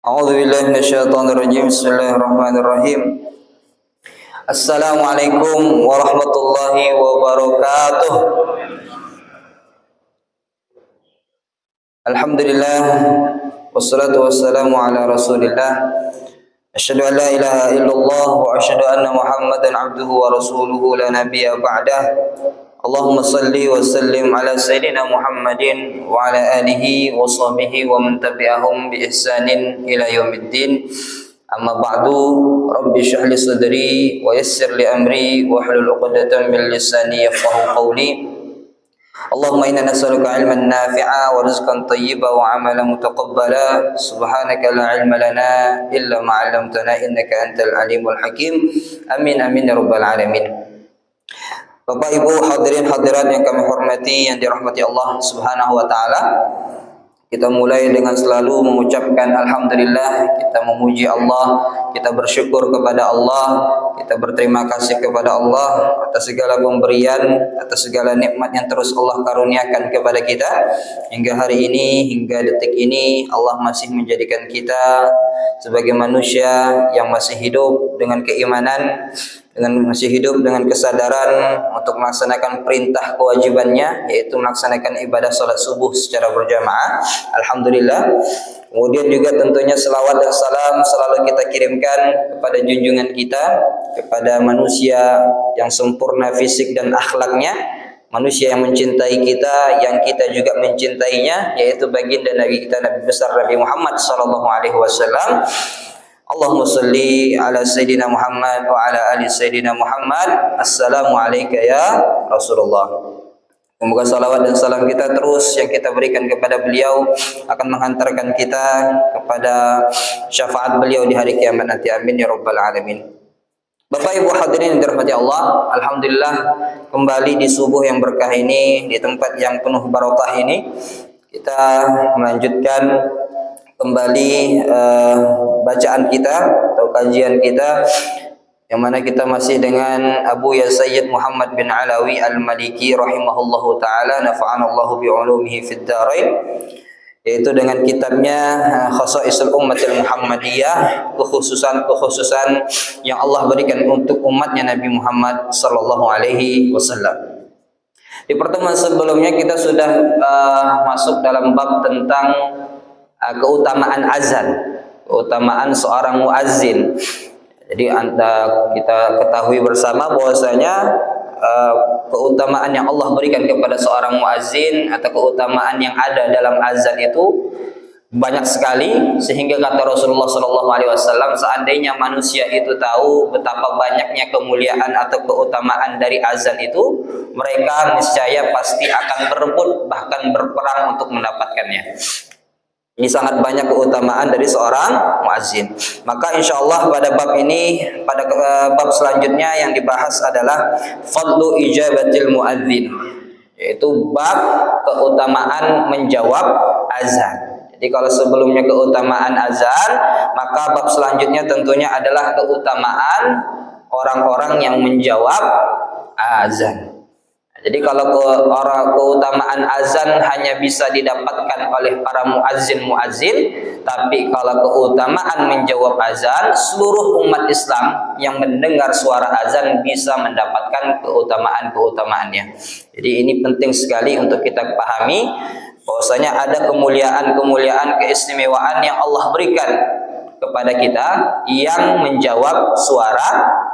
A'udzu billahi minasyaitonir rajim. Bismillahirrahmanirrahim. Assalamualaikum warahmatullahi wabarakatuh. Alhamdulillah wassalatu wassalamu ala Rasulillah. Asyhadu an la ilaha illallah wa asyhadu anna Muhammadan abduhu wa rasuluhu la nabiyya ba'dah. Allahumma salli wa sallim ala sayyidina Muhammadin wa ala alihi wa sahbihi wa man tabi'ahum bi ihsanin ila yaumiddin. Amma ba'du, rabbi shrah li sadri wa yassir li amri wa hlul 'uqdatam min lisani yafqahu qawli. Allahumma inna nas'aluka 'ilman nafi'a wa rizqan thayyiban wa 'amalan mutaqabbala. Subhanaka la 'ilma lana illa ma 'allamtana innaka antal alimul hakim. Amin amin ya rabbal alamin. Bapak Ibu hadirin hadirat yang kami hormati, yang dirahmati Allah Subhanahu wa taala. Kita mulai dengan selalu mengucapkan alhamdulillah, kita memuji Allah, kita bersyukur kepada Allah, kita berterima kasih kepada Allah atas segala pemberian, atas segala nikmat yang terus Allah karuniakan kepada kita hingga hari ini, hingga detik ini. Allah masih menjadikan kita sebagai manusia yang masih hidup dengan keimanan, masih hidup dengan kesadaran untuk melaksanakan perintah kewajibannya, yaitu melaksanakan ibadah salat subuh secara berjamaah. Alhamdulillah. Kemudian juga tentunya selawat dan salam selalu kita kirimkan kepada junjungan kita, kepada manusia yang sempurna fisik dan akhlaknya, manusia yang mencintai kita, yang kita juga mencintainya, yaitu baginda Nabi kita, Nabi besar Nabi Muhammad sallallahu alaihi wasallam. Allahumma salli ala Sayyidina Muhammad wa ala ali Sayyidina Muhammad. Assalamu alayka ya Rasulullah. Semoga salawat dan salam kita terus yang kita berikan kepada beliau akan menghantarkan kita kepada syafaat beliau di hari kiamat nanti. Amin ya rabbal alamin. Bapak Ibu hadirin yang dirahmati Allah, alhamdulillah kembali di subuh yang berkah ini, di tempat yang penuh barokah ini, kita melanjutkan kembali bacaan kita atau kajian kita, yang mana kita masih dengan Abu Ya Sayyid Muhammad bin Alawi Al-Maliki rahimahullahu ta'ala, nafa'anallahu bi'ulumihi fid dharain, yaitu dengan kitabnya Khasaisul Ummatil Muhammadiyah, kekhususan yang Allah berikan untuk umatnya Nabi Muhammad sallallahu alaihi wasallam. Di pertemuan sebelumnya kita sudah masuk dalam bab tentang keutamaan azan, keutamaan seorang muazzin. Jadi kita ketahui bersama bahwasanya keutamaan yang Allah berikan kepada seorang muazzin atau keutamaan yang ada dalam azan itu banyak sekali, sehingga kata Rasulullah SAW, seandainya manusia itu tahu betapa banyaknya kemuliaan atau keutamaan dari azan itu, mereka niscaya pasti akan berebut bahkan berperang untuk mendapatkannya. Ini sangat banyak keutamaan dari seorang muazzin. Maka insya Allah pada bab ini, pada bab selanjutnya yang dibahas adalah fadlu ijabatil muazzin, yaitu bab keutamaan menjawab azan. Jadi kalau sebelumnya keutamaan azan, maka bab selanjutnya tentunya adalah keutamaan orang-orang yang menjawab azan. Jadi kalau keutamaan azan hanya bisa didapatkan oleh para muazzin, tapi kalau keutamaan menjawab azan, seluruh umat Islam yang mendengar suara azan bisa mendapatkan keutamaan-keutamaannya. Jadi ini penting sekali untuk kita pahami bahwasanya ada kemuliaan-kemuliaan, keistimewaan yang Allah berikan kepada kita yang menjawab suara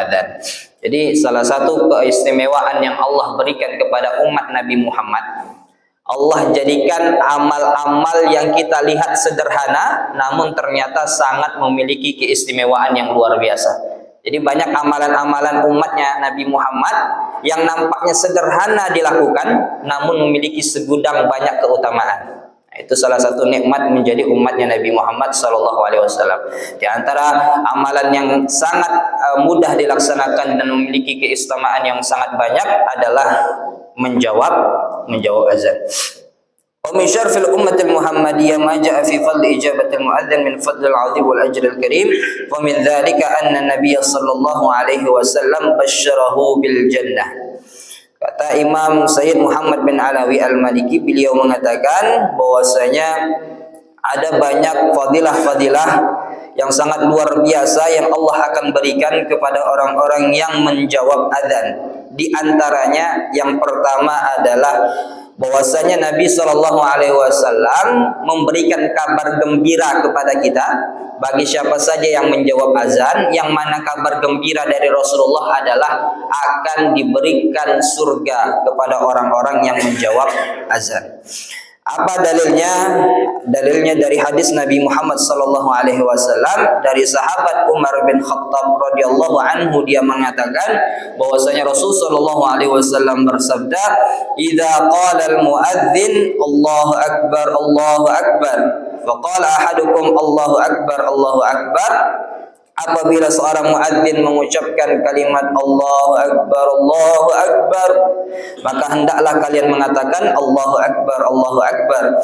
azan. Jadi salah satu keistimewaan yang Allah berikan kepada umat Nabi Muhammad, Allah jadikan amal-amal yang kita lihat sederhana namun ternyata sangat memiliki keistimewaan yang luar biasa. Jadi banyak amalan-amalan umatnya Nabi Muhammad yang nampaknya sederhana dilakukan namun memiliki segudang banyak keutamaan. Itu salah satu nikmat menjadi umatnya Nabi Muhammad SAW. Di antara amalan yang sangat mudah dilaksanakan dan memiliki keistimewaan yang sangat banyak adalah menjawab azan. Wa min syarfil ummatil muhammadiyah ma jaa fi fadli ijabatil muadzin min fadlil azim wal ajril karim. Wa min dzalika anna Nabiy sallallahu alaihi wasallam basyarahu bil jannah. Kata Imam Sayyid Muhammad bin Alawi Al-Maliki, beliau mengatakan bahwasanya ada banyak fadilah-fadilah yang sangat luar biasa yang Allah akan berikan kepada orang-orang yang menjawab adzan. Di antaranya yang pertama adalah bahwasanya Nabi Shallallahu Alaihi Wasallam memberikan kabar gembira kepada kita bagi siapa saja yang menjawab azan, yang mana kabar gembira dari Rasulullah adalah akan diberikan surga kepada orang-orang yang menjawab azan. Apa dalilnya? Dalilnya dari hadis Nabi Muhammad sallallahu alaihi wasallam dari sahabat Umar bin Khattab radhiyallahu anhu, dia mengatakan bahwasanya Rasul sallallahu alaihi wasallam bersabda, "Idza qala al-muadzin Allahu akbar Allahu akbar, wa qala ahadukum Allahu akbar Allahu akbar." Apabila seorang muadzin mengucapkan kalimat Allahu Akbar, Allahu Akbar, maka hendaklah kalian mengatakan Allahu Akbar, Allahu Akbar.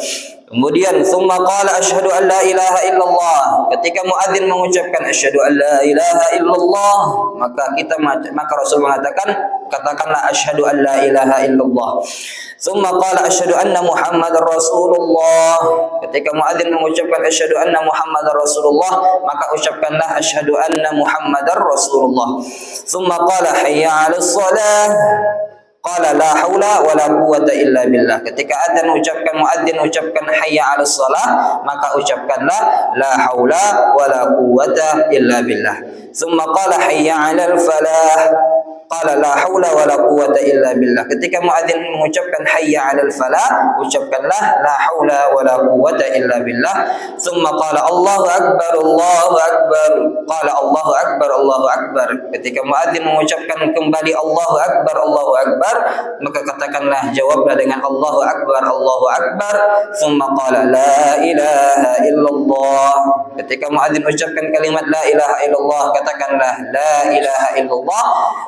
Kemudian summa qala asyhadu an la ilaha illallah. Ketika muadzin mengucapkan asyhadu an la ilaha illallah, maka Rasul mengatakan katakanlah asyhadu an la ilaha illallah. Summa qala asyhadu anna Muhammadar Rasulullah. Ketika muadzin mengucapkan asyhadu anna Muhammadar Rasulullah, maka ucapkanlah asyhadu anna Muhammadar Rasulullah. Summa qala hayya 'alas shalah. Qala la haula wala quwwata illa billah. Ketika adzan muadzin ucapkan hayya 'alas shalah, maka ucapkanlah la haula wala quwwata illa billah. Summa qala hayya 'alal falah. Qala la haula wala quwwata illa billah. Ketika muadzin mengucapkan hayya 'alal falah, ucapkanlah la haula wala quwwata illa billah. Tsumma qala Allahu akbar Allahu akbar. Qala Allahu akbar Allahu akbar. Ketika muadzin mengucapkan kembali Allahu akbar Allahu akbar, maka katakanlah jawablah dengan Allahu akbar Allahu akbar. Tsumma qala la ilaha illallah. Ketika muadzin ucapkan kalimat la ilaha illallah, katakanlah la ilaha illallah.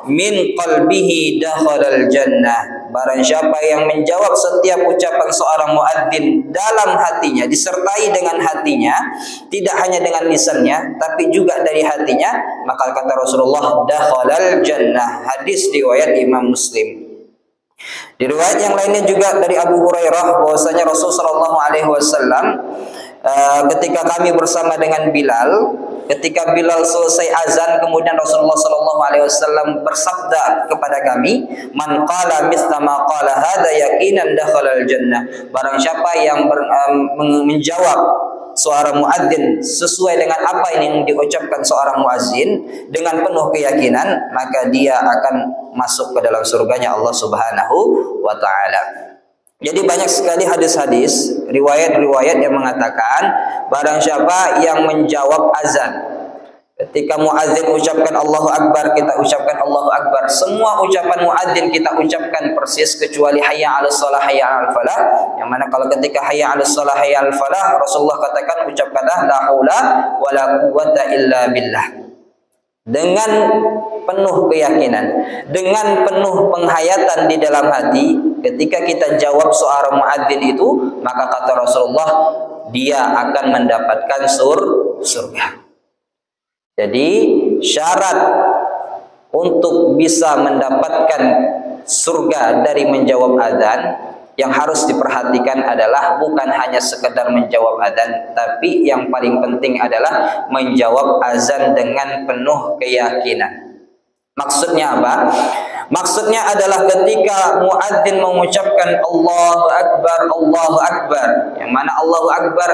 Min qalbihi dakhalal jannah. Barang siapa yang menjawab setiap ucapan seorang muadzin dalam hatinya, disertai dengan hatinya, tidak hanya dengan lisannya tapi juga dari hatinya, maka kata Rasulullah dakhalal jannah. Hadis riwayat Imam Muslim. Di riwayat yang lainnya juga dari Abu Hurairah bahwasanya Rasul sallallahu alaihi wasallam ketika kami bersama dengan Bilal, ketika Bilal selesai azan, kemudian Rasulullah sallallahu alaihi wasallam bersabda kepada kami, "Man qala mithla ma qala hadza yaqinan dakhalal jannah." Barang siapa yang menjawab suara muadzin sesuai dengan apa yang diucapkan seorang muadzin dengan penuh keyakinan, maka dia akan masuk ke dalam surganya Allah Subhanahu wa taala. Jadi banyak sekali hadis-hadis, riwayat-riwayat yang mengatakan barang siapa yang menjawab azan, ketika muadzin ucapkan Allahu Akbar, kita ucapkan Allahu Akbar. Semua ucapan muadzin kita ucapkan persis kecuali hayya 'alas shalah hayya 'alal falah. Yang mana kalau ketika hayya 'alas shalah hayya 'alal falah, Rasulullah katakan ucapkanlah la haula wala quwwata illa billah. Dengan penuh keyakinan, dengan penuh penghayatan di dalam hati, ketika kita jawab suara muadzin itu, maka kata Rasulullah, dia akan mendapatkan surga. Jadi syarat untuk bisa mendapatkan surga dari menjawab adzan yang harus diperhatikan adalah bukan hanya sekedar menjawab adzan, tapi yang paling penting adalah menjawab azan dengan penuh keyakinan. Maksudnya apa? Maksudnya adalah ketika muadzin mengucapkan Allahu Akbar, yang mana Allahu Akbar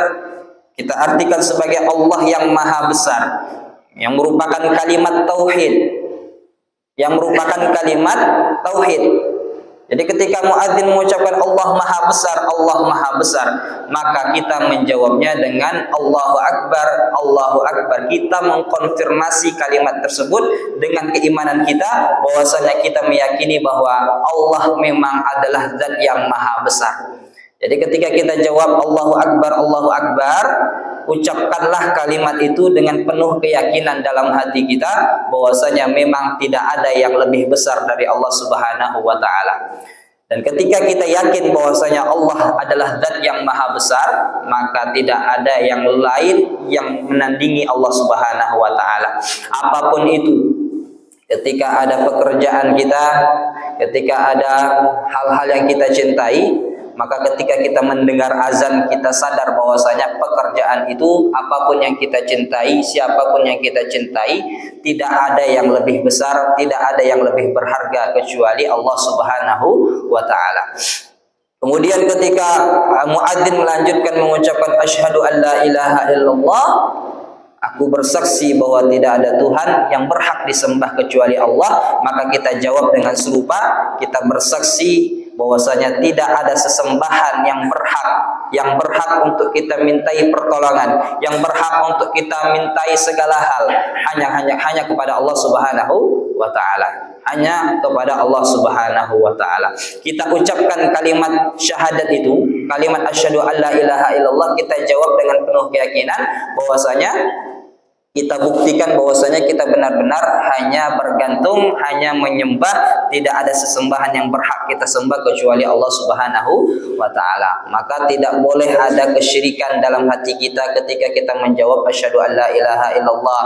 kita artikan sebagai Allah yang maha besar, yang merupakan kalimat tauhid, Jadi ketika muadzin mengucapkan Allah maha besar, maka kita menjawabnya dengan Allahu Akbar, Allahu Akbar. Kita mengkonfirmasi kalimat tersebut dengan keimanan kita bahwasanya kita meyakini bahwa Allah memang adalah zat yang maha besar. Jadi ketika kita jawab Allahu Akbar, Allahu Akbar, ucapkanlah kalimat itu dengan penuh keyakinan dalam hati kita bahwasanya memang tidak ada yang lebih besar dari Allah Subhanahu wa taala. Dan ketika kita yakin bahwasanya Allah adalah zat yang maha besar, maka tidak ada yang lain yang menandingi Allah Subhanahu wa taala. Apapun itu, ketika ada pekerjaan kita, ketika ada hal-hal yang kita cintai, Maka ketika kita mendengar azan, kita sadar bahwasanya pekerjaan itu, apapun yang kita cintai, siapapun yang kita cintai, tidak ada yang lebih besar, tidak ada yang lebih berharga kecuali Allah Subhanahu wa taala. Kemudian ketika muadzin melanjutkan mengucapkan asyhadu an la ilaha illallah, aku bersaksi bahwa tidak ada Tuhan yang berhak disembah kecuali Allah, maka kita jawab dengan serupa, kita bersaksi bahwasanya tidak ada sesembahan yang berhak untuk kita mintai pertolongan, yang berhak untuk kita mintai segala hal, hanya kepada Allah Subhanahu wa taala. Hanya kepada Allah Subhanahu wa taala. Kita ucapkan kalimat syahadat itu, kalimat asyhadu an la ilaha illallah, kita jawab dengan penuh keyakinan bahwasanya kita buktikan bahwasanya kita benar-benar hanya bergantung, hanya menyembah, tidak ada sesembahan yang berhak kita sembah kecuali Allah Subhanahu wa taala. Maka tidak boleh ada kesyirikan dalam hati kita ketika kita menjawab asyhadu an la ilaha illallah.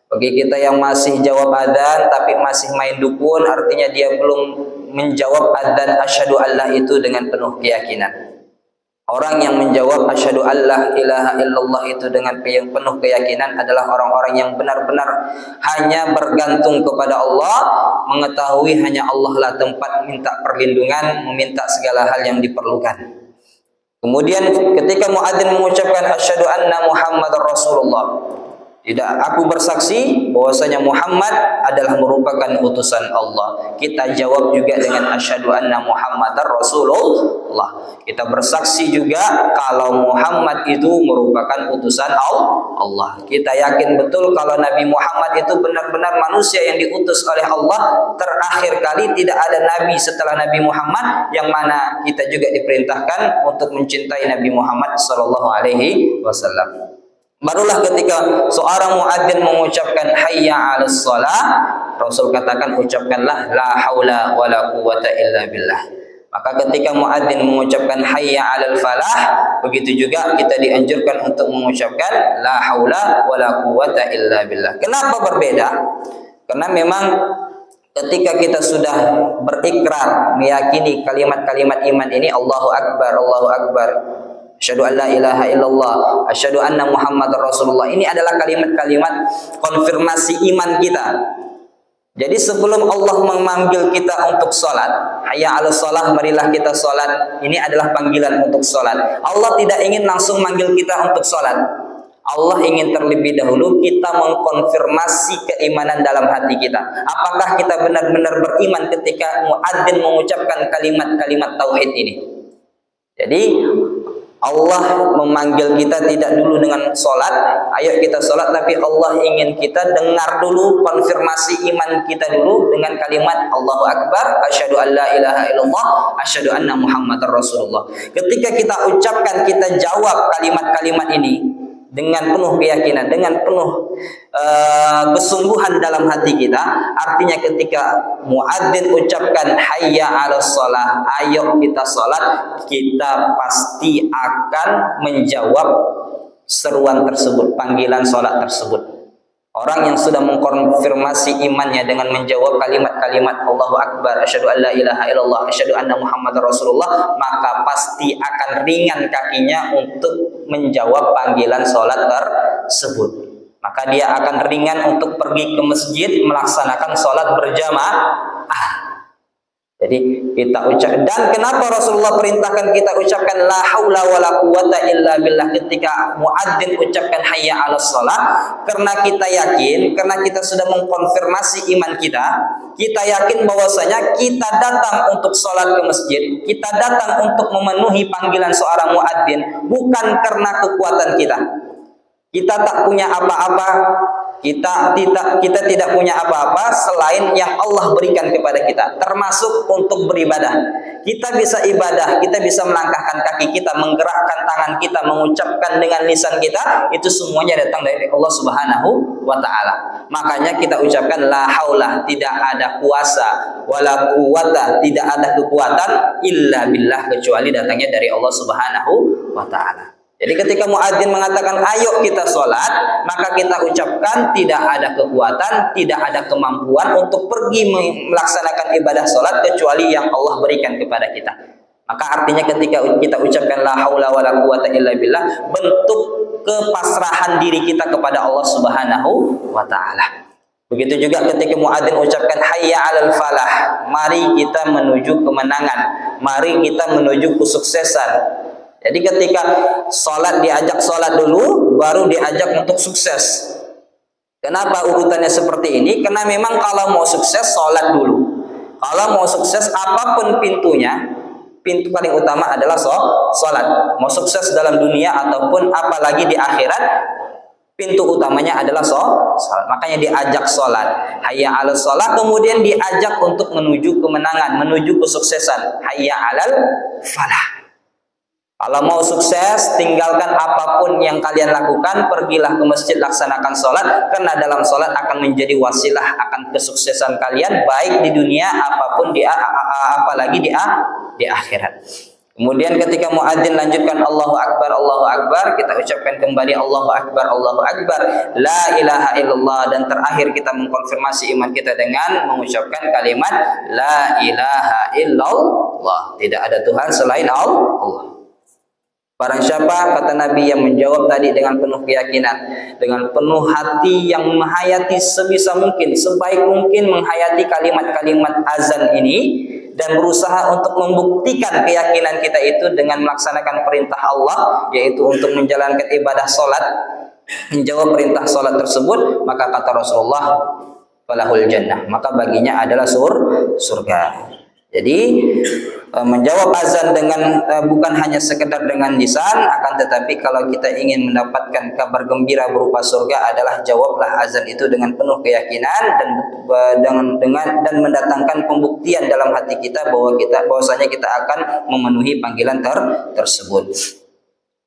Bagi kita yang masih jawab adzan tapi masih main dukun, artinya dia belum menjawab adzan asyhadu Allah itu dengan penuh keyakinan. Orang yang menjawab asyhadu alla ilaha illallah itu dengan penuh keyakinan adalah orang-orang yang benar-benar hanya bergantung kepada Allah, mengetahui hanya Allah lah tempat minta perlindungan, meminta segala hal yang diperlukan. Kemudian ketika muadzin mengucapkan asyhadu anna Muhammadar Rasulullah, tidak, aku bersaksi bahwasanya Muhammad adalah merupakan utusan Allah. Kita jawab juga dengan asyhadu anna Muhammadar Rasulullah. Kita bersaksi juga kalau Muhammad itu merupakan utusan Allah. Kita yakin betul kalau Nabi Muhammad itu benar-benar manusia yang diutus oleh Allah. Terakhir kali tidak ada nabi setelah Nabi Muhammad, yang mana kita juga diperintahkan untuk mencintai Nabi Muhammad sallallahu alaihi wasallam. Barulah ketika seorang muadzin mengucapkan hayya 'alas shalah, Rasul katakan ucapkanlah la haula wala quwata illa billah. Maka ketika muadzin mengucapkan hayya 'alal falah, begitu juga kita dianjurkan untuk mengucapkan la haula wala quwata illa billah. Kenapa berbeda? Karena memang ketika kita sudah berikrar meyakini kalimat-kalimat iman ini, Allahu Akbar, Allahu Akbar, asyhadu an la ilaha illallah, asyhadu anna Muhammadar Rasulullah. Ini adalah kalimat-kalimat konfirmasi iman kita. Jadi sebelum Allah memanggil kita untuk sholat, hayya 'alas shalah, marilah kita sholat, ini adalah panggilan untuk sholat. Allah tidak ingin langsung manggil kita untuk sholat. Allah ingin terlebih dahulu kita mengkonfirmasi keimanan dalam hati kita. Apakah kita benar-benar beriman ketika muadzin mengucapkan kalimat-kalimat tauhid ini? Jadi Allah memanggil kita tidak dulu dengan sholat, ayo kita sholat, tapi Allah ingin kita dengar dulu konfirmasi iman kita dulu dengan kalimat Allahu Akbar, asyhadu an la ilaha illallah, asyhadu anna Muhammadar Rasulullah. Ketika kita ucapkan, kita jawab kalimat-kalimat ini dengan penuh keyakinan, dengan penuh kesungguhan dalam hati kita. Artinya ketika muadzin ucapkan hayya 'alas shalah, ayo kita salat, kita pasti akan menjawab seruan tersebut, panggilan salat tersebut. Orang yang sudah mengkonfirmasi imannya dengan menjawab kalimat-kalimat Allahu Akbar, asyhadu an la ilaha illallah, asyhadu anna Muhammadar Rasulullah, maka pasti akan ringan kakinya untuk menjawab panggilan sholat tersebut. Maka dia akan ringan untuk pergi ke masjid melaksanakan sholat berjamaah. Jadi kita ucap, dan kenapa Rasulullah perintahkan kita ucapkan la haula wala quwata illa billah ketika muadzin ucapkan hayya 'alas shalah? Karena kita yakin, karena kita sudah mengkonfirmasi iman kita, kita yakin bahwasanya kita datang untuk sholat ke masjid, kita datang untuk memenuhi panggilan seorang muadzin bukan karena kekuatan kita. Kita tak punya apa-apa, kita tidak punya apa-apa selain yang Allah berikan kepada kita, termasuk untuk beribadah. Kita bisa ibadah, kita bisa melangkahkan kaki kita, menggerakkan tangan kita, mengucapkan dengan lisan kita, itu semuanya datang dari Allah Subhanahu wa taala. Makanya kita ucapkan la haula, tidak ada kuasa, wala quwata, tidak ada kekuatan illa billah, kecuali datangnya dari Allah Subhanahu wa taala. Jadi ketika muadzin mengatakan ayo kita sholat, maka kita ucapkan tidak ada kekuatan, tidak ada kemampuan untuk pergi melaksanakan ibadah sholat kecuali yang Allah berikan kepada kita. Maka artinya ketika kita ucapkan la haula wala quwata illa billah, bentuk kepasrahan diri kita kepada Allah Subhanahu wa taala. Begitu juga ketika muadzin ucapkan hayya 'alal falah, mari kita menuju kemenangan, mari kita menuju kesuksesan. Jadi ketika salat diajak salat dulu, baru diajak untuk sukses. Kenapa urutannya seperti ini? Karena memang kalau mau sukses salat dulu. Kalau mau sukses apapun pintunya, pintu paling utama adalah salat. Mau sukses dalam dunia ataupun apalagi di akhirat, pintu utamanya adalah salat. Makanya diajak salat. Hayya 'alal shalah, kemudian diajak untuk menuju kemenangan, menuju kesuksesan. Hayya 'alal falah. Kalau mau sukses, tinggalkan apapun yang kalian lakukan, pergilah ke masjid, laksanakan sholat, karena dalam sholat akan menjadi wasilah akan kesuksesan kalian, baik di dunia apapun apalagi di akhirat. Kemudian ketika muadzin lanjutkan Allahu Akbar, kita ucapkan kembali Allahu Akbar, la ilaha illallah, dan terakhir kita mengkonfirmasi iman kita dengan mengucapkan kalimat la ilaha illallah, tidak ada Tuhan selain Allah. Barang siapa, kata Nabi, yang menjawab tadi dengan penuh keyakinan, dengan penuh hati, yang menghayati sebisa mungkin, sebaik mungkin menghayati kalimat-kalimat azan ini, dan berusaha untuk membuktikan keyakinan kita itu dengan melaksanakan perintah Allah, yaitu untuk menjalankan ibadah sholat, menjawab perintah sholat tersebut, maka kata Rasulullah, falahul jannah, maka baginya adalah surga. Jadi menjawab azan dengan bukan hanya sekedar dengan lisan, akan tetapi kalau kita ingin mendapatkan kabar gembira berupa surga adalah jawablah azan itu dengan penuh keyakinan dan mendatangkan pembuktian dalam hati kita bahwasanya kita akan memenuhi panggilan tersebut.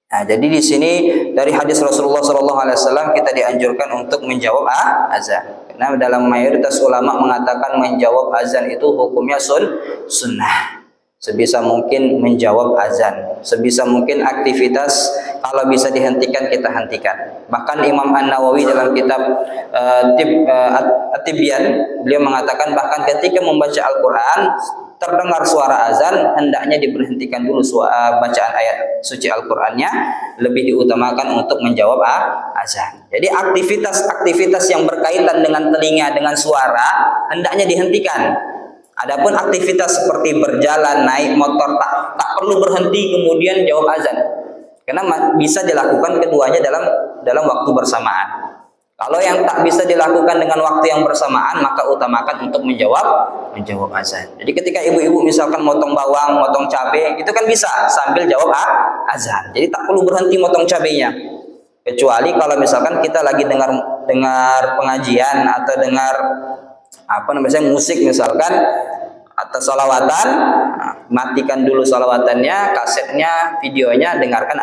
Nah, jadi di sini dari hadis Rasulullah SAW kita dianjurkan untuk menjawab azan. Karena dalam mayoritas ulama mengatakan menjawab azan itu hukumnya sunnah. Sebisa mungkin menjawab azan, sebisa mungkin aktivitas kalau bisa dihentikan kita hentikan. Bahkan Imam An-Nawawi dalam kitab At-Tibyan, beliau mengatakan bahkan ketika membaca Al-Quran terdengar suara azan, hendaknya diberhentikan dulu bacaan ayat suci Al-Qur'annya, lebih diutamakan untuk menjawab azan. Jadi aktivitas-aktivitas yang berkaitan dengan telinga, dengan suara, hendaknya dihentikan. Adapun aktivitas seperti berjalan, naik motor, tak perlu berhenti kemudian jawab azan. Karena bisa dilakukan keduanya dalam waktu bersamaan. Kalau yang tak bisa dilakukan dengan waktu yang bersamaan, maka utamakan untuk menjawab azan. Jadi ketika ibu-ibu misalkan motong bawang, motong cabai, itu kan bisa sambil jawab azan. Jadi tak perlu berhenti motong cabainya. Kecuali kalau misalkan kita lagi dengar pengajian atau dengar musik misalkan atau salawatan, matikan dulu salawatannya, kasetnya, videonya, dengarkan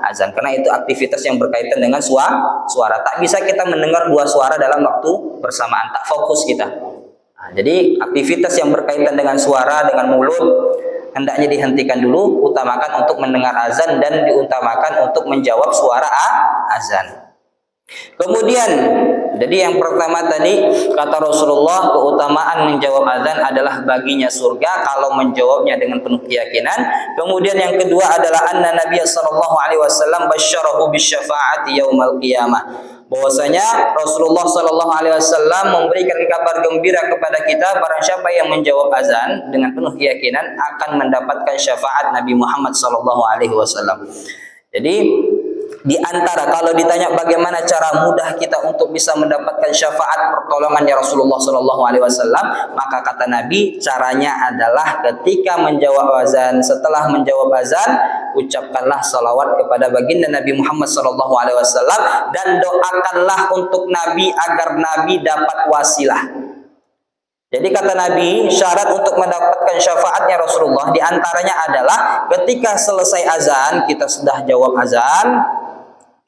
azan, karena itu aktivitas yang berkaitan dengan suara. Tak bisa kita mendengar dua suara dalam waktu bersamaan, tak fokus kita. Nah, jadi aktivitas yang berkaitan dengan suara, dengan mulut, hendaknya dihentikan dulu, utamakan untuk mendengar azan dan diutamakan untuk menjawab suara azan. Kemudian, jadi yang pertama tadi kata Rasulullah, keutamaan menjawab azan adalah baginya surga kalau menjawabnya dengan penuh keyakinan. Kemudian yang kedua adalah anna Nabi sallallahu alaihi wasallam basyarahu bisyafa'ati yaumal qiyamah. Bahwasanya Rasulullah sallallahu alaihi wasallam memberikan kabar gembira kepada kita, barang siapa yang menjawab azan dengan penuh keyakinan akan mendapatkan syafaat Nabi Muhammad sallallahu alaihi wasallam. Jadi di antara kalau ditanya bagaimana cara mudah kita untuk bisa mendapatkan syafaat pertolongannya Rasulullah Shallallahu Alaihi Wasallam, maka kata Nabi caranya adalah ketika menjawab azan, setelah menjawab azan ucapkanlah salawat kepada baginda Nabi Muhammad Shallallahu Alaihi Wasallam dan doakanlah untuk Nabi agar Nabi dapat wasilah. Jadi kata Nabi, syarat untuk mendapatkan syafaatnya Rasulullah diantaranya adalah ketika selesai azan, kita sudah jawab azan,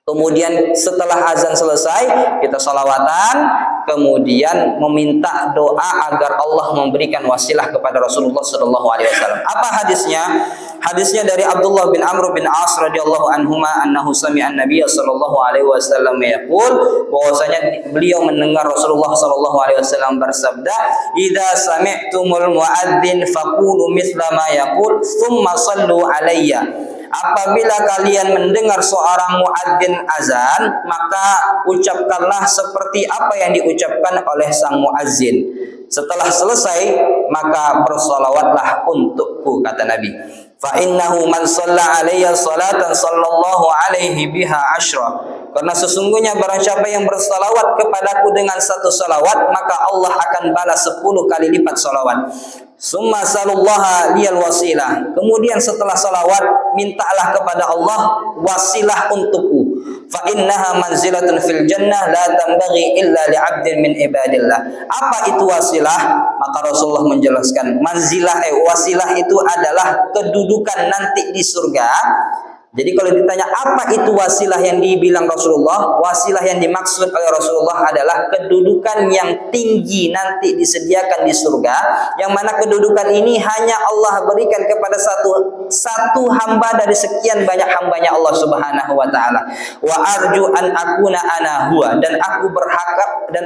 kemudian setelah azan selesai kita salawatan, kemudian meminta doa agar Allah memberikan wasilah kepada Rasulullah SAW. Apa hadisnya? Hadisnya dari Abdullah bin Amr bin As radhiyallahu anhuma annahu sami'a an-nabiy sallallahu alaihi wasallam yaqul, bahwasanya beliau mendengar Rasulullah sallallahu alaihi wasallam bersabda, "Idza sami'tumul muadzin faqulu mithla ma yaqul, tsumma shallu alayya." Apabila kalian mendengar seorang muadzin azan, maka ucapkanlah seperti apa yang diucapkan oleh sang muadzin. Setelah selesai, maka bersolawatlah untukku, kata Nabi. Fa innahu man shalla alayya salatan sallallahu alaihi biha asyra. Karena sesungguhnya barang siapa yang bersalawat kepadaku dengan satu salawat, maka Allah akan balas 10 kali lipat salawat. Summa salullaha liyal wasilah. Kemudian setelah salawat, mintalah kepada Allah wasilah untukku. Fa innaha manzilatun fil jannah la tambaghi illa li'abdin min ibadillah. Apa itu wasilah? Maka Rasulullah menjelaskan, wasilah itu adalah kedudukan nanti di surga. Jadi kalau ditanya apa itu wasilah yang dibilang Rasulullah, wasilah yang dimaksud oleh Rasulullah adalah kedudukan yang tinggi nanti disediakan di surga, yang mana kedudukan ini hanya Allah berikan kepada satu hamba dari sekian banyak hambanya Allah Subhanahu wa taala. Wa arju an akuna ana huwa, dan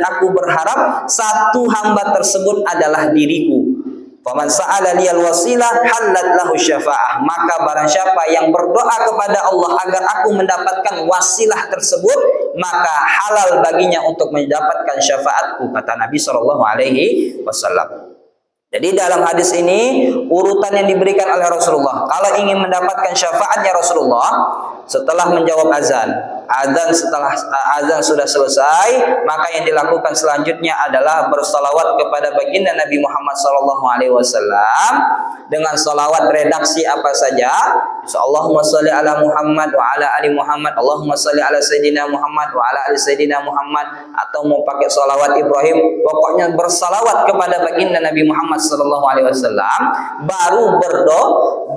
aku berharap satu hamba tersebut adalah diriku. Faman sa'ala liyal wasilah halat lahu syafa'ah. Maka barang siapa yang berdoa kepada Allah agar aku mendapatkan wasilah tersebut, maka halal baginya untuk mendapatkan syafaatku, kata Nabi sallallahu alaihi wasallam. Jadi dalam hadis ini urutan yang diberikan oleh Rasulullah. Kalau ingin mendapatkan syafaatnya Rasulullah, setelah menjawab setelah azan sudah selesai, maka yang dilakukan selanjutnya adalah bersalawat kepada baginda Nabi Muhammad SAW dengan salawat redaksi apa saja. Allahumma sholli ala Muhammad wa ala ali Muhammad, Allahumma sholli ala Sayyidina Muhammad wa ala ali Sayyidina Muhammad, atau mau pakai salawat Ibrahim, pokoknya bersalawat kepada baginda Nabi Muhammad SAW, baru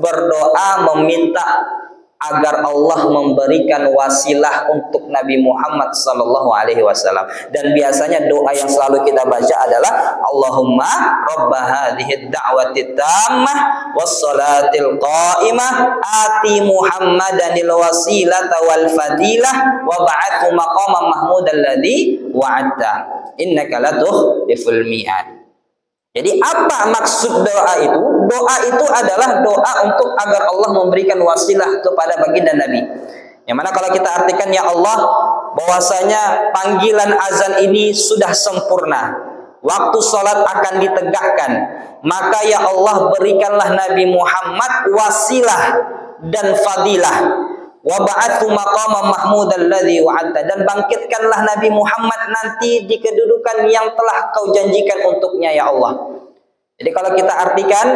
berdoa meminta agar Allah memberikan wasilah untuk Nabi Muhammad sallallahu alaihi wasallam. Dan biasanya doa yang selalu kita baca adalah Allahumma rabba hadhihi ad-da'wati tammah was-salatil qa'imah ati Muhammadanil wasilata wal fadilah wa ba'athu maqaman mahmudan ladzi wa'adta innaka latukhliful mi'ad. Jadi apa maksud doa itu? Doa itu adalah doa untuk agar Allah memberikan wasilah kepada baginda Nabi. Yang mana kalau kita artikan, ya Allah, bahwasanya panggilan azan ini sudah sempurna, waktu sholat akan ditegakkan, maka ya Allah berikanlah Nabi Muhammad wasilah dan fadilah. Wa ba'athu maqaman mahmudan alladzi wa'adta, dan bangkitkanlah Nabi Muhammad nanti di kedudukan yang telah kau janjikan untuknya, ya Allah. Jadi kalau kita artikan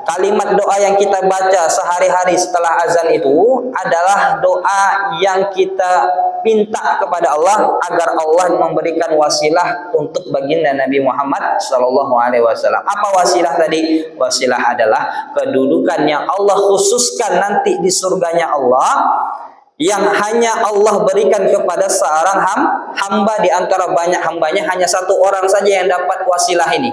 kalimat doa yang kita baca sehari-hari setelah azan itu adalah doa yang kita minta kepada Allah agar Allah memberikan wasilah untuk baginda Nabi Muhammad sallallahu alaihi wasallam. Apa wasilah tadi? Wasilah adalah kedudukan yang Allah khususkan nanti di surganya Allah, yang hanya Allah berikan kepada seorang hamba di antara banyak hambanya. Hanya satu orang saja yang dapat wasilah ini,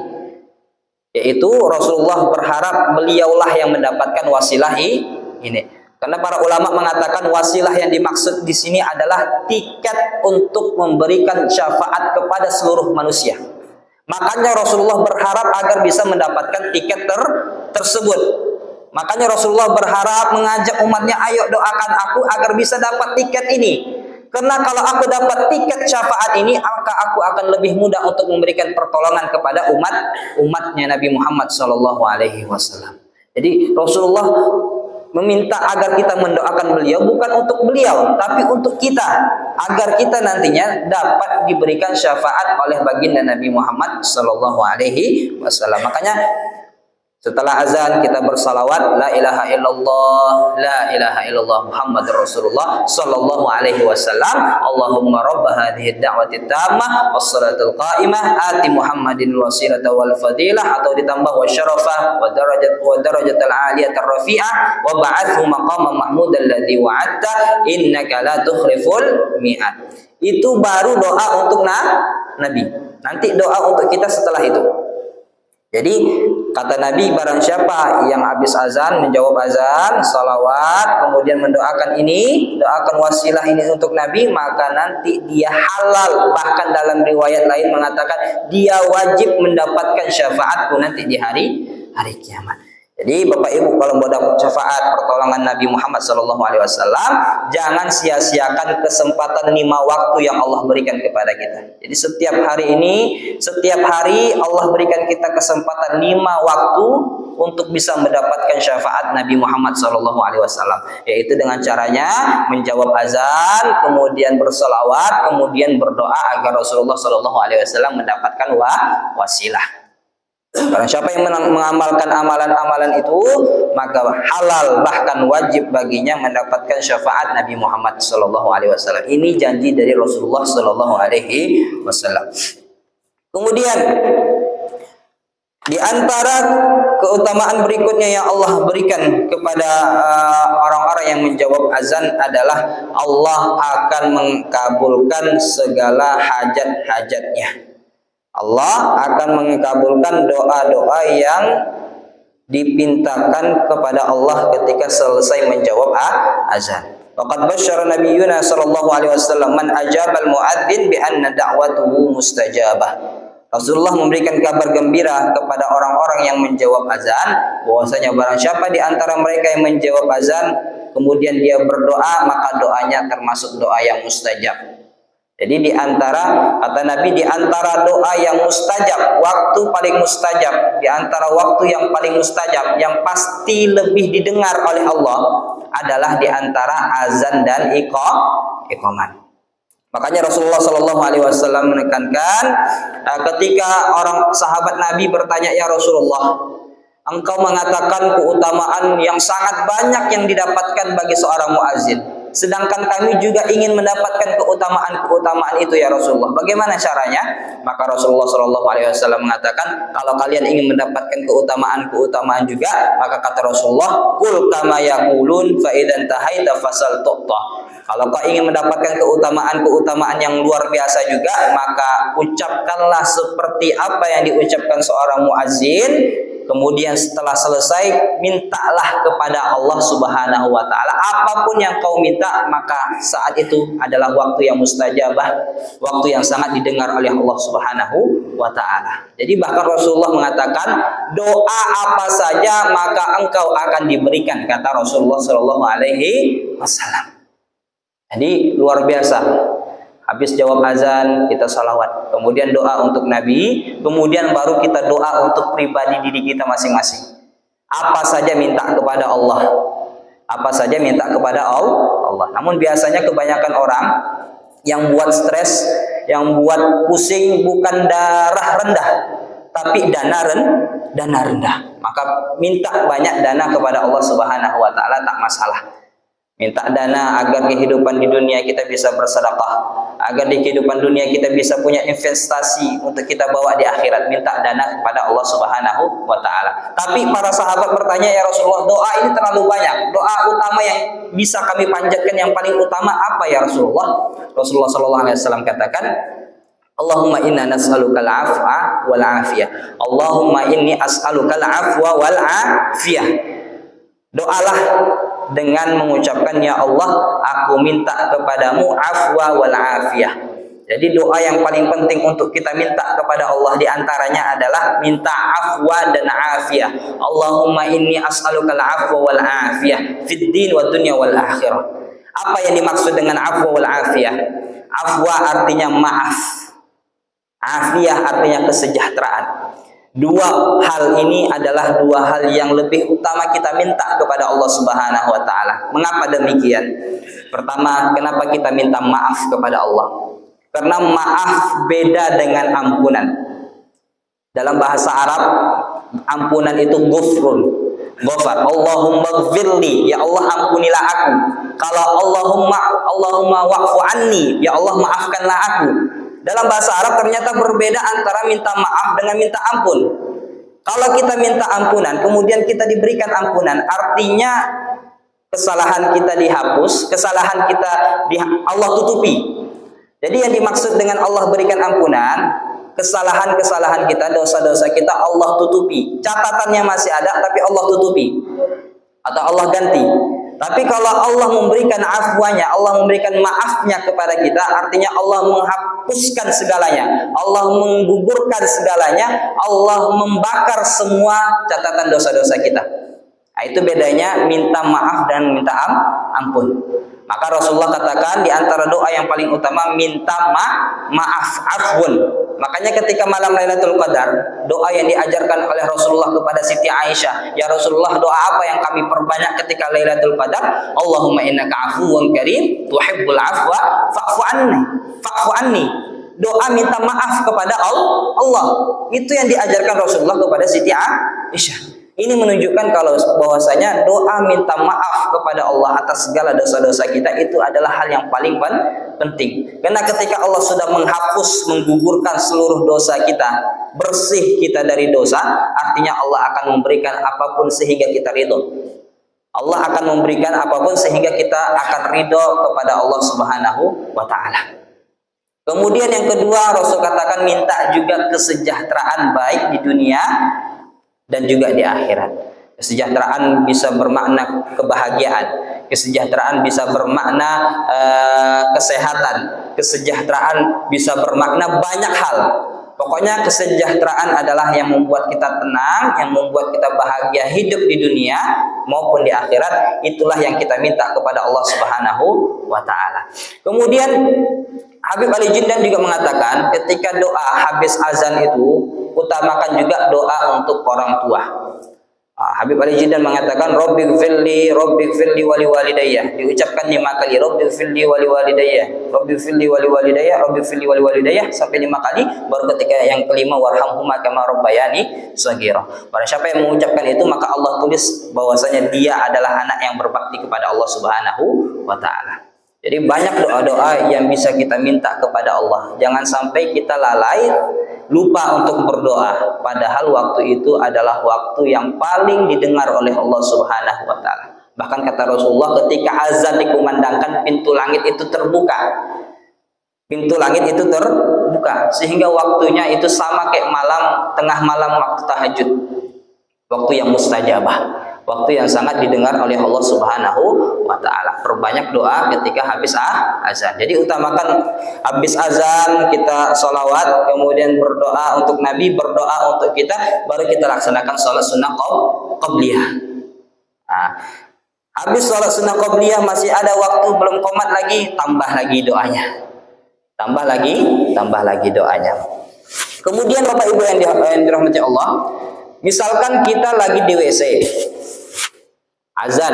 yaitu Rasulullah berharap beliaulah yang mendapatkan wasilah ini. Karena para ulama mengatakan wasilah yang dimaksud di sini adalah tiket untuk memberikan syafaat kepada seluruh manusia. Makanya Rasulullah berharap agar bisa mendapatkan tiket tersebut. Makanya Rasulullah berharap mengajak umatnya, ayo doakan aku agar bisa dapat tiket ini. Karena kalau aku dapat tiket syafaat ini, maka aku akan lebih mudah untuk memberikan pertolongan kepada umatnya Nabi Muhammad SAW. Jadi Rasulullah meminta agar kita mendoakan beliau bukan untuk beliau, tapi untuk kita, agar kita nantinya dapat diberikan syafaat oleh baginda Nabi Muhammad SAW. Makanya setelah azan kita bersalawat, la ilaha illallah Muhammadur Rasulullah sallallahu alaihi wasallam. Allahumma rabb hadhihi ad-da'wati tammah was-salatul qa'imah ati Muhammadin wasilata wal fadilah, atau ditambah wasyarafah wa darajatal aliyatar rafi'ah wa ba'athu maqaman mahmudan alladzi wa'adta innaka la tukhliful mi'ad. Itu baru doa untuk Nabi. Nanti doa untuk kita setelah itu. Jadi kata Nabi, barang siapa yang habis azan, menjawab azan, salawat, kemudian mendoakan ini, doakan wasilah ini untuk Nabi, maka nanti dia halal. Bahkan dalam riwayat lain mengatakan dia wajib mendapatkan syafaatku nanti di hari kiamat. Jadi Bapak Ibu, kalau mau dapat syafaat pertolongan Nabi Muhammad SAW, jangan sia-siakan kesempatan 5 waktu yang Allah berikan kepada kita. Jadi setiap hari Allah berikan kita kesempatan 5 waktu untuk bisa mendapatkan syafaat Nabi Muhammad SAW, yaitu dengan caranya menjawab azan, kemudian bersolawat, kemudian berdoa agar Rasulullah SAW mendapatkan wasilah. Barang siapa yang mengamalkan amalan-amalan itu, maka halal bahkan wajib baginya mendapatkan syafaat Nabi Muhammad SAW. Ini janji dari Rasulullah SAW. Kemudian di antara keutamaan berikutnya yang Allah berikan kepada orang-orang yang menjawab azan adalah Allah akan mengkabulkan segala hajat-hajatnya. Allah akan mengkabulkan doa-doa yang dipintakan kepada Allah ketika selesai menjawab azan. Waqad basyara nabiyyuna sallallahu alaihi wasallam man ajabal muadzin bi anna da'watuhu mustajabah. Rasulullah memberikan kabar gembira kepada orang-orang yang menjawab azan, bahwasanya barang siapa di antara mereka yang menjawab azan kemudian dia berdoa, maka doanya termasuk doa yang mustajab. Jadi di antara, kata Nabi, di antara doa yang mustajab, waktu paling mustajab, di antara waktu yang paling mustajab, yang pasti lebih didengar oleh Allah adalah di antara azan dan iqamat. Makanya Rasulullah SAW menekankan ketika orang sahabat Nabi bertanya, ya Rasulullah, engkau mengatakan keutamaan yang sangat banyak yang didapatkan bagi seorang muazzin. Sedangkan kami juga ingin mendapatkan keutamaan itu ya Rasulullah. Bagaimana caranya? Maka Rasulullah SAW mengatakan, kalau kalian ingin mendapatkan keutamaan juga, maka kata Rasulullah, "Qul kama yaqulun fa idzan tahaita fasal tu'ta." Kalau kau ingin mendapatkan keutamaan yang luar biasa juga, maka ucapkanlah seperti apa yang diucapkan seorang muazzin. Kemudian setelah selesai, mintalah kepada Allah Subhanahu wa Ta'ala apapun yang kau minta, maka saat itu adalah waktu yang mustajabah, waktu yang sangat didengar oleh Allah Subhanahu wa Ta'ala. Jadi bahkan Rasulullah mengatakan, doa apa saja maka engkau akan diberikan, kata Rasulullah SAW. Jadi luar biasa. Habis jawab azan, kita salawat. Kemudian doa untuk Nabi. Kemudian baru kita doa untuk pribadi diri kita masing-masing. Apa saja minta kepada Allah. Apa saja minta kepada Allah. Namun biasanya kebanyakan orang yang buat stres, yang buat pusing bukan darah rendah, tapi dana rendah. Maka minta banyak dana kepada Allah Subhanahu wa Ta'ala, tak masalah. Minta dana agar kehidupan di dunia kita bisa bersedekah, agar di kehidupan dunia kita bisa punya investasi untuk kita bawa di akhirat. Minta dana kepada Allah Subhanahu wa Ta'ala. Tapi para sahabat bertanya, ya Rasulullah, doa ini terlalu banyak. Doa utama yang bisa kami panjatkan yang paling utama apa ya Rasulullah? Rasulullah SAW katakan, Allahumma inna nas'alukal afwa wal afiyah. Allahumma inni as'alukal afwa wal afiyah. Doalah dengan mengucapkan, ya Allah, aku minta kepadamu afwa wal afiyah. Jadi doa yang paling penting untuk kita minta kepada Allah diantaranya adalah minta afwa dan afiyah. Allahumma inni as'alukal afwa wal afiyah fid din wa dunya wal akhirah. Apa yang dimaksud dengan afwa wal afiyah? Afwa artinya maaf, afiyah artinya kesejahteraan. Dua hal ini adalah dua hal yang lebih utama kita minta kepada Allah Subhanahu wa Ta'ala. Mengapa demikian? Pertama, kenapa kita minta maaf kepada Allah? Karena maaf beda dengan ampunan. Dalam bahasa Arab, ampunan itu ghufrun. Ghafar. Allahumma ghfirli, ya Allah ampunilah aku. Kalau Allahumma wa'fu anni, ya Allah maafkanlah aku. Dalam bahasa Arab ternyata berbeda antara minta maaf dengan minta ampun. Kalau kita minta ampunan, kemudian kita diberikan ampunan, artinya kesalahan kita dihapus, kesalahan kita Allah tutupi. Jadi yang dimaksud dengan Allah berikan ampunan, kesalahan-kesalahan kita, dosa-dosa kita Allah tutupi. Catatannya masih ada tapi Allah tutupi atau Allah ganti. Tapi kalau Allah memberikan afwanya, Allah memberikan maafnya kepada kita, artinya Allah menghapuskan segalanya, Allah menggugurkan segalanya, Allah membakar semua catatan dosa-dosa kita. Nah, itu bedanya minta maaf dan minta ampun. Maka Rasulullah katakan di antara doa yang paling utama minta maaf, afwun. Makanya ketika malam Lailatul Qadar, doa yang diajarkan oleh Rasulullah kepada Siti Aisyah, ya Rasulullah, doa apa yang kami perbanyak ketika Lailatul Qadar? Allahumma innaka afuwun karim tuhibbul afwa fa'fu anni. Doa minta maaf kepada Allah. Itu yang diajarkan Rasulullah kepada Siti Aisyah. Ini menunjukkan kalau bahwasanya doa minta maaf kepada Allah atas segala dosa-dosa kita itu adalah hal yang paling penting. Karena ketika Allah sudah menghapus, menggugurkan seluruh dosa kita, bersih kita dari dosa, artinya Allah akan memberikan apapun sehingga kita ridho. Allah akan memberikan apapun sehingga kita akan ridho kepada Allah Subhanahu wa Ta'ala. Kemudian yang kedua, Rasul katakan minta juga kesejahteraan baik di dunia dan juga di akhirat. Kesejahteraan bisa bermakna kebahagiaan, kesejahteraan bisa bermakna kesehatan, kesejahteraan bisa bermakna banyak hal. Pokoknya kesejahteraan adalah yang membuat kita tenang, yang membuat kita bahagia hidup di dunia maupun di akhirat. Itulah yang kita minta kepada Allah Subhanahu wa Ta'ala. Kemudian Habib Ali Jindan juga mengatakan ketika doa habis azan itu utamakan juga doa untuk orang tua. Habib Ali Jindan mengatakan Rabbighfirli wali walidayya, diucapkan 5 kali Rabbighfirli wali walidayya, Rabbighfirli wali walidayya, Rabbighfirli wali walidayya sampai 5 kali, baru ketika yang kelima warhamhuma kama rabbayani shaghira. Pada siapa yang mengucapkan itu maka Allah tulis bahwasanya dia adalah anak yang berbakti kepada Allah Subhanahu wa Ta'ala. Jadi banyak doa-doa yang bisa kita minta kepada Allah. Jangan sampai kita lalai, lupa untuk berdoa. Padahal waktu itu adalah waktu yang paling didengar oleh Allah Subhanahu wa Ta'ala. Bahkan kata Rasulullah ketika azan dikumandangkan pintu langit itu terbuka. Pintu langit itu terbuka sehingga waktunya itu sama kayak tengah malam waktu tahajud. Waktu yang mustajabah. Waktu yang sangat didengar oleh Allah Subhanahu wa Ta'ala. Perbanyak doa ketika habis azan. Jadi utamakan habis azan kita sholawat, kemudian berdoa untuk Nabi, berdoa untuk kita, baru kita laksanakan sholat sunnah qabliyah. Habis sholat sunnah qabliyah masih ada waktu belum qomat lagi, tambah lagi doanya. Tambah lagi doanya. Kemudian Bapak Ibu yang dirahmati Allah, misalkan kita lagi di WC, azan,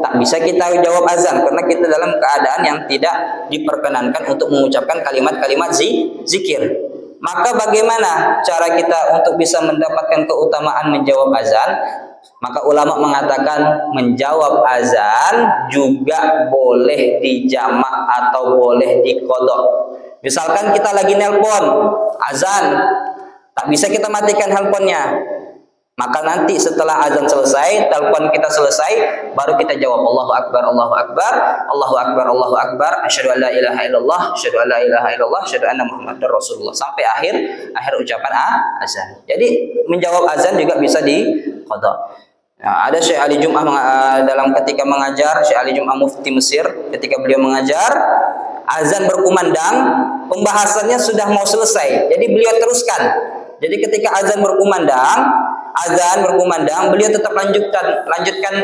tak bisa kita jawab azan karena kita dalam keadaan yang tidak diperkenankan untuk mengucapkan kalimat-kalimat zikir. Maka bagaimana cara kita untuk bisa mendapatkan keutamaan menjawab azan? Maka ulama mengatakan menjawab azan juga boleh dijamak atau boleh diqadha. Misalkan kita lagi nelpon azan, tak bisa kita matikan handphonenya. Maka nanti setelah azan selesai, telepon kita selesai, baru kita jawab Allahu Akbar, Allahu Akbar, Allahu Akbar, Allahu Akbar, asyhadu an la ilaha illallah, asyhadu an la ilaha illallah, asyhadu anna Muhammadar Rasulullah sampai akhir ucapan azan. Jadi menjawab azan juga bisa diqadha. Nah, ada Syekh Ali Jum'ah dalam ketika mengajar, Syekh Ali Jum'ah Mufti Mesir, ketika beliau mengajar, azan berkumandang, pembahasannya sudah mau selesai. Jadi beliau teruskan. Jadi ketika azan berkumandang, beliau tetap lanjutkan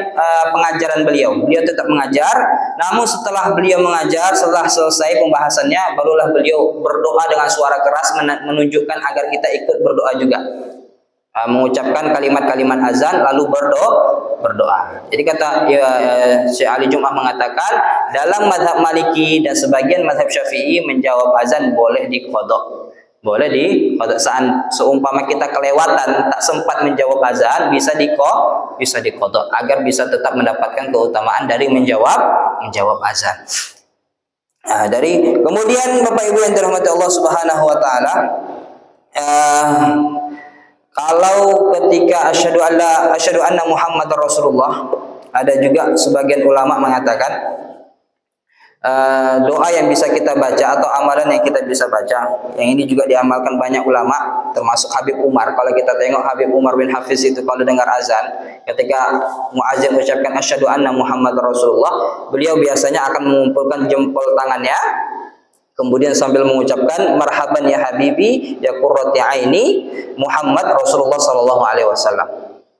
pengajaran beliau. Beliau tetap mengajar. Namun setelah beliau mengajar, setelah selesai pembahasannya, barulah beliau berdoa dengan suara keras menunjukkan agar kita ikut berdoa juga. Mengucapkan kalimat-kalimat azan lalu berdoa. Jadi kata Syekh Ali Jum'ah mengatakan dalam mazhab Maliki dan sebagian mazhab Syafi'i menjawab azan boleh diqadha. Boleh saat seumpama kita kelewatan tak sempat menjawab azan bisa diqadha agar bisa tetap mendapatkan keutamaan dari menjawab azan. Nah, kemudian Bapak Ibu yang dirahmati Allah Subhanahu wa Ta'ala, kalau ketika asyhadu anna Muhammadar Rasulullah, ada juga sebagian ulama mengatakan doa yang bisa kita baca atau amalan yang kita bisa baca. Yang ini juga diamalkan banyak ulama, termasuk Habib Umar. Kalau kita tengok Habib Umar bin Hafiz itu kalau dengar azan, ketika muadzin ucapkan asyhadu anna Muhammad Rasulullah, beliau biasanya akan mengumpulkan jempol tangannya, kemudian sambil mengucapkan marhaban ya habibi ya qurrati aini Muhammad Rasulullah sallallahu alaihi wasallam.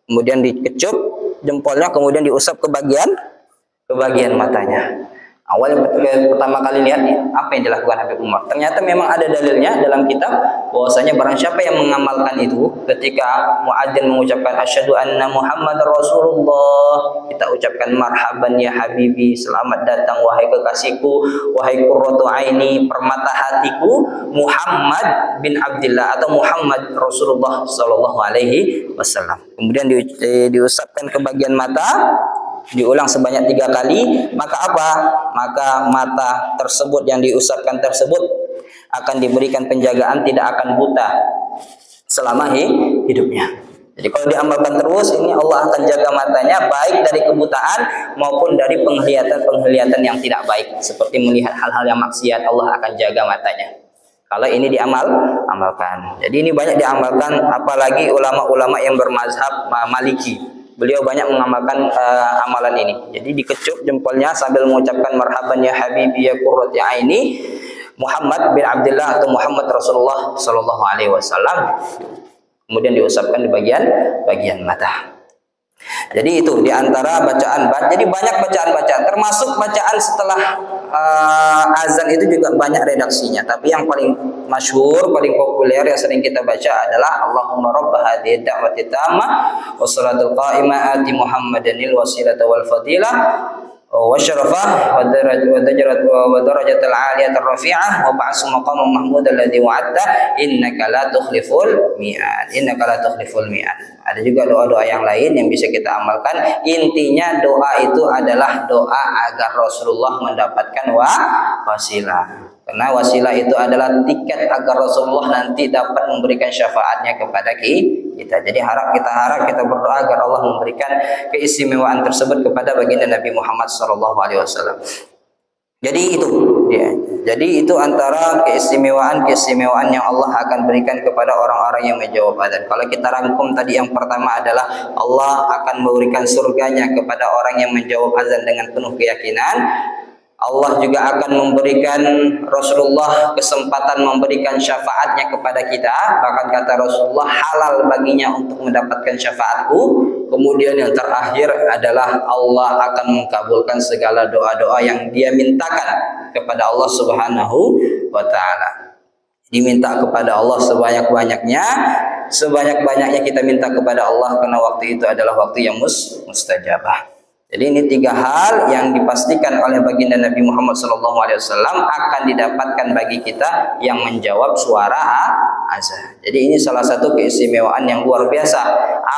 Kemudian dikecup jempolnya, kemudian diusap ke bagian matanya. Awal pertama kali lihat apa yang dilakukan Habib Umar. Ternyata memang ada dalilnya dalam kitab bahwasanya barang siapa yang mengamalkan itu ketika muadzin mengucapkan asyhadu anna Muhammadar Rasulullah, kita ucapkan marhaban ya habibi, selamat datang wahai kekasihku, wahai qurratu aini, permata hatiku, Muhammad bin Abdullah atau Muhammad Rasulullah sallallahu alaihi wasallam. Kemudian diusapkan ke bagian mata, diulang sebanyak 3 kali, maka apa? Maka mata tersebut yang diusapkan tersebut akan diberikan penjagaan, tidak akan buta selama hidupnya. Jadi kalau diamalkan terus, ini Allah akan jaga matanya baik dari kebutaan maupun dari penglihatan yang tidak baik, seperti melihat hal-hal yang maksiat, Allah akan jaga matanya kalau ini diamalkan. Jadi ini banyak diamalkan, apalagi ulama-ulama yang bermazhab Maliki. Beliau banyak mengamalkan amalan ini. Jadi dikecup jempolnya sambil mengucapkan marhaban ya habibi ya qurrati aini Muhammad bin Abdullah atau Muhammad Rasulullah sallallahu alaihi wasallam. Kemudian diusapkan di bagian mata. Jadi itu diantara bacaan. Jadi banyak bacaan-bacaan, termasuk bacaan setelah azan itu juga banyak redaksinya. Tapi yang paling masyhur, paling populer yang sering kita baca adalah Allahumma rabb hadhihi da'wati tammah wassalatul qa'imah ati Muhammadanil wasilata wal fadilah wa syarafah wa darajatul aliyatur rafi'ah wa ba'su maqamul mahmud alladzi wa'adta innaka la tukhliful mi'ad. Ada juga doa-doa yang lain yang bisa kita amalkan. Intinya doa itu adalah doa agar Rasulullah mendapatkan wasilah. Karena wasilah itu adalah tiket agar Rasulullah nanti dapat memberikan syafaatnya kepada kita. Jadi kita berdoa agar Allah memberikan keistimewaan tersebut kepada baginda Nabi Muhammad SAW. Jadi itu, ya. Jadi itu antara keistimewaan yang Allah akan berikan kepada orang-orang yang menjawab azan. Kalau kita rangkum tadi, yang pertama adalah Allah akan memberikan surganya kepada orang yang menjawab azan dengan penuh keyakinan. Allah juga akan memberikan Rasulullah kesempatan memberikan syafaatnya kepada kita. Bahkan kata Rasulullah, halal baginya untuk mendapatkan syafaatku. Kemudian yang terakhir adalah Allah akan mengabulkan segala doa-doa yang dia mintakan kepada Allah Subhanahu wa ta'ala. Diminta kepada Allah sebanyak-banyaknya kita minta kepada Allah, karena waktu itu adalah waktu yang mustajabah. Jadi ini 3 hal yang dipastikan oleh baginda Nabi Muhammad SAW akan didapatkan bagi kita yang menjawab suara azan. Jadi ini salah satu keistimewaan yang luar biasa.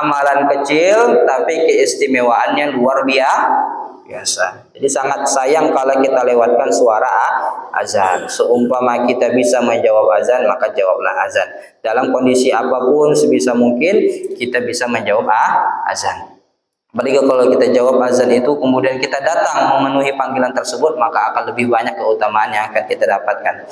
Amalan kecil tapi keistimewaannya luar biasa. Jadi sangat sayang kalau kita lewatkan suara azan. Seumpama kita bisa menjawab azan, maka jawablah azan. Dalam kondisi apapun, sebisa mungkin kita bisa menjawab azan. Apalagi kalau kita jawab azan itu kemudian kita datang memenuhi panggilan tersebut, maka akan lebih banyak keutamaan yang akan kita dapatkan.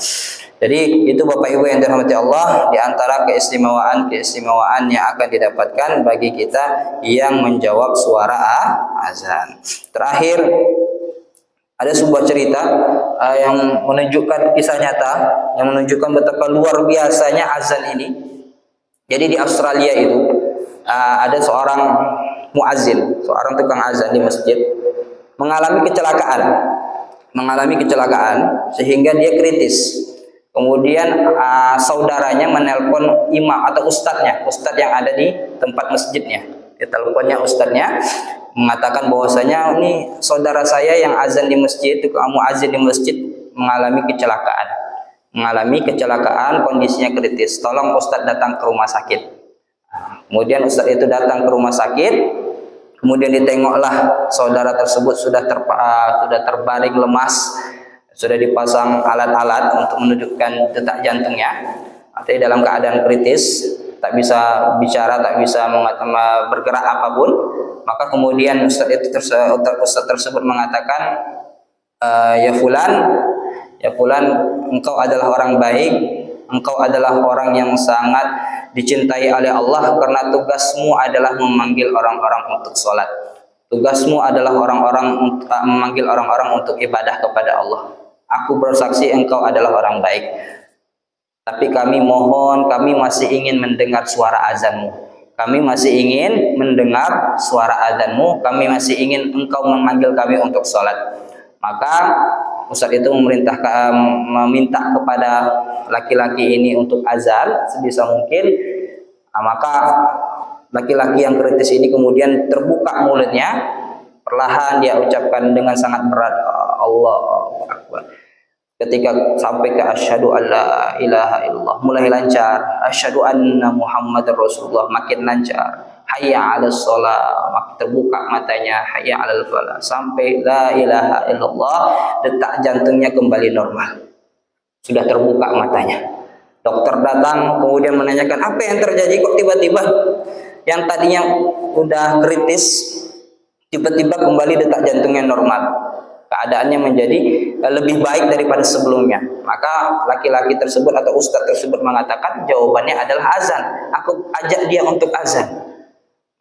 Jadi itu Bapak Ibu yang dirahmati Allah, di antara keistimewaan yang akan didapatkan bagi kita yang menjawab suara azan. Terakhir, ada sebuah cerita yang menunjukkan kisah nyata, yang menunjukkan betapa luar biasanya azan ini. Jadi di Australia itu ada seorang muazzin, seorang tukang azan di masjid, mengalami kecelakaan sehingga dia kritis. Kemudian saudaranya menelpon imam atau ustadz yang ada di tempat masjidnya. Diteleponnya ustadznya, mengatakan bahwasanya ini saudara saya yang azan di masjid, tukang muazzin di masjid, mengalami kecelakaan, kondisinya kritis. Tolong ustadz datang ke rumah sakit. Kemudian ustadz itu datang ke rumah sakit, kemudian ditengoklah saudara tersebut sudah terbaring lemas, sudah dipasang alat-alat untuk menunjukkan detak jantungnya, artinya dalam keadaan kritis, tak bisa bicara, tak bisa bergerak apapun. Maka kemudian ustadz tersebut mengatakan, ya fulan, engkau adalah orang baik, engkau adalah orang yang sangat dicintai oleh Allah karena tugasmu adalah memanggil orang-orang untuk sholat. Tugasmu adalah memanggil orang-orang untuk ibadah kepada Allah. Aku bersaksi engkau adalah orang baik. Tapi kami mohon, kami masih ingin mendengar suara azanmu. Kami masih ingin mendengar suara azanmu. Kami masih ingin engkau memanggil kami untuk sholat. Maka Ustadz itu meminta kepada laki-laki ini untuk azan sebisa mungkin. Maka laki-laki yang kritis ini kemudian terbuka mulutnya, perlahan dia ucapkan dengan sangat berat, Allahu Akbar. Ketika sampai ke asyhadu alla ilaha illallah, mulai lancar, asyhadu anna Muhammadar Rasulullah, makin lancar, hayya 'alas shalah, makin terbuka matanya, hayya 'alal falah, sampai la ilaha illallah, detak jantungnya kembali normal, sudah terbuka matanya. Dokter datang kemudian menanyakan, apa yang terjadi kok tiba-tiba yang tadinya udah kritis tiba-tiba kembali detak jantungnya normal, keadaannya menjadi lebih baik daripada sebelumnya. Maka laki-laki tersebut atau ustadz tersebut mengatakan jawabannya adalah azan, aku ajak dia untuk azan.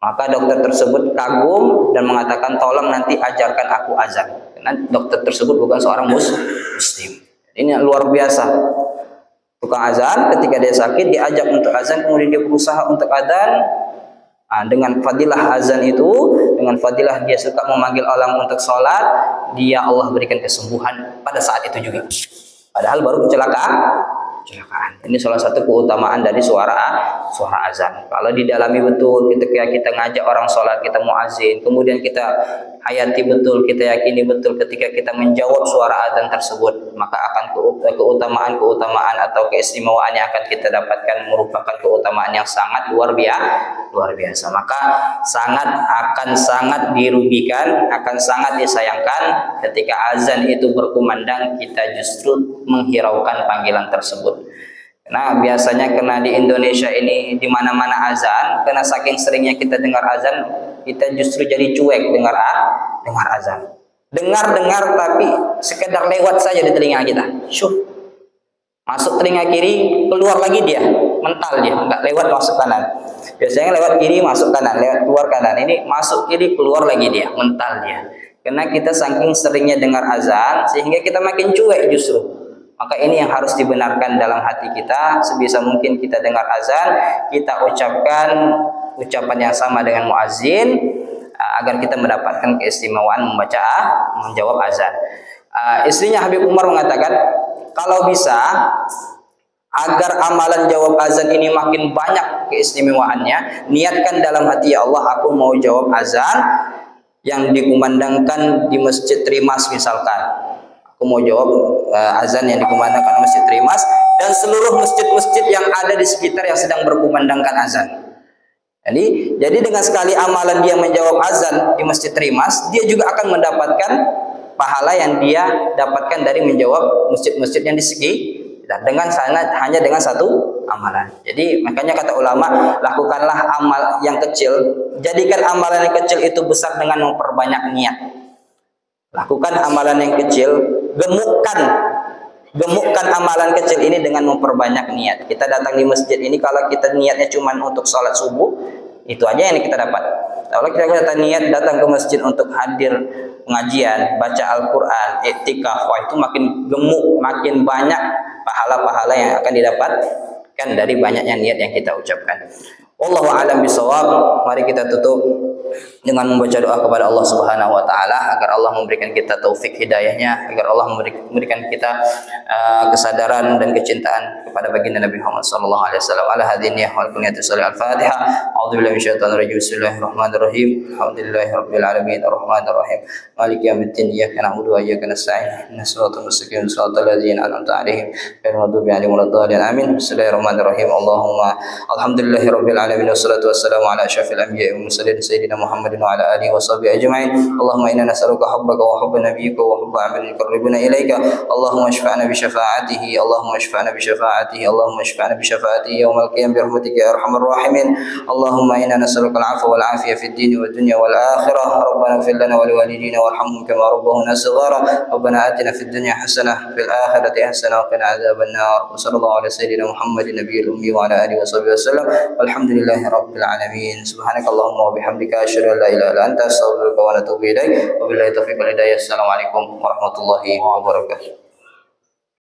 Maka dokter tersebut kagum dan mengatakan tolong nanti ajarkan aku azan, karena dokter tersebut bukan seorang muslim. Ini luar biasa. Tukang azan ketika dia sakit diajak untuk azan, kemudian dia berusaha untuk azan. Dengan fadilah azan itu, dengan fadilah dia suka memanggil orang untuk sholat, dia Allah berikan kesembuhan pada saat itu juga. Padahal baru kecelakaan. Ini salah satu keutamaan dari suara azan. Kalau didalami betul, ketika kita ngajak orang sholat, kita muazin, kemudian kita hayati betul, kita yakini betul ketika kita menjawab suara azan tersebut, maka akan keutamaan atau keistimewaan yang akan kita dapatkan merupakan keutamaan yang sangat luar biasa. Maka sangat dirugikan, akan sangat disayangkan ketika azan itu berkumandang kita justru menghiraukan panggilan tersebut. Nah, biasanya karena di Indonesia ini di mana-mana azan, karena saking seringnya kita dengar azan, kita justru jadi cuek dengar azan. Dengar tapi sekedar lewat saja di telinga kita. Masuk telinga kiri, keluar lagi dia, mental dia, enggak lewat masuk kanan. Biasanya lewat kiri masuk kanan, lewat keluar kanan. Ini masuk kiri, keluar lagi dia, mental dia. Karena kita saking seringnya dengar azan sehingga kita makin cuek justru. Maka ini yang harus dibenarkan dalam hati kita. Sebisa mungkin kita dengar azan, kita ucapkan ucapan yang sama dengan muazin, agar kita mendapatkan keistimewaan menjawab azan. Istrinya Habib Umar mengatakan, kalau bisa agar amalan jawab azan ini makin banyak keistimewaannya, niatkan dalam hati, ya Allah, aku mau jawab azan yang dikumandangkan di Masjid Trimas misalkan. Aku mau jawab azan yang dikumandangkan di Masjid Trimas dan seluruh masjid-masjid yang ada di sekitar yang sedang berkumandangkan azan. Jadi dengan sekali amalan dia menjawab azan di Masjid Trimas, dia juga akan mendapatkan pahala yang dia dapatkan dari menjawab masjid-masjid yang di sekitar hanya dengan satu amalan. Jadi makanya kata ulama, lakukanlah amal yang kecil, jadikan amalan yang kecil itu besar dengan memperbanyak niat. Lakukan amalan yang kecil, gemukkan amalan kecil ini dengan memperbanyak niat. Kita datang di masjid ini, kalau kita niatnya cuma untuk sholat subuh, itu aja yang kita dapat. Kalau kita niat datang ke masjid untuk hadir pengajian, baca Al-Quran, iktikaf, itu makin gemuk, makin banyak pahala-pahala yang akan didapatkan dari banyaknya niat yang kita ucapkan. Wallahu a'lam bishawab. Mari kita tutup dengan membaca doa kepada Allah Subhanahu wa taala agar Allah memberikan kita taufik hidayahnya, agar Allah memberikan kita kesadaran dan kecintaan kepada baginda Nabi Muhammad sallallahu alaihi wasallam. Ala hadiniyah wal kuniyati salih al-Fatihah. A'udzubillahi minasyaitonir rajim. Bismillahirrahmanirrahim. Alhamdulillahirabbil alamin arrahmanir rahim. Maliki yaumiddin. Iyyaka na'budu wa iyyaka nasta'in. Ihdinas siratal mustaqim. Shiratal ladzina an'amta 'alaihim ghairil maghdubi 'alaihim waladdallin. Amin. Bismillahirrahmanirrahim. Alhamdulillahirabbil alamin wassalatu wassalamu ala asyrafil anbiya'i wal mursalin sayyidina محمد وعلى آله وصحبه أجمعين. اللهم إنا نسألك حبك وحب نبيك وحب عمل يقربنا إليك. اللهم اشفعنا بشفاعته، اللهم اشفعنا بشفاعته، اللهم اشفعنا بشفاعته يوم القيامة برحمتك يا أرحم الراحمين. اللهم إنا نسألك العفو والعافية في الدين والدنيا والآخرة. ربنا اغفر لنا ولوالدينا وارحمهم كما ربونا صغارا. ربنا آتنا في الدنيا حسنة في الآخرة حسنة وقنا عذاب النار. وصلى الله على سيدنا محمد النبي الأمي وعلى آله وصحبه وسلم، والحمد لله رب العالمين. سبحانك اللهم وبحمدك أشهد أن لا إله إلا أنت أستغفرك وأتوب إليك. وبالله التوفيق والهداية. السلام عليكم ورحمة الله وبركاته.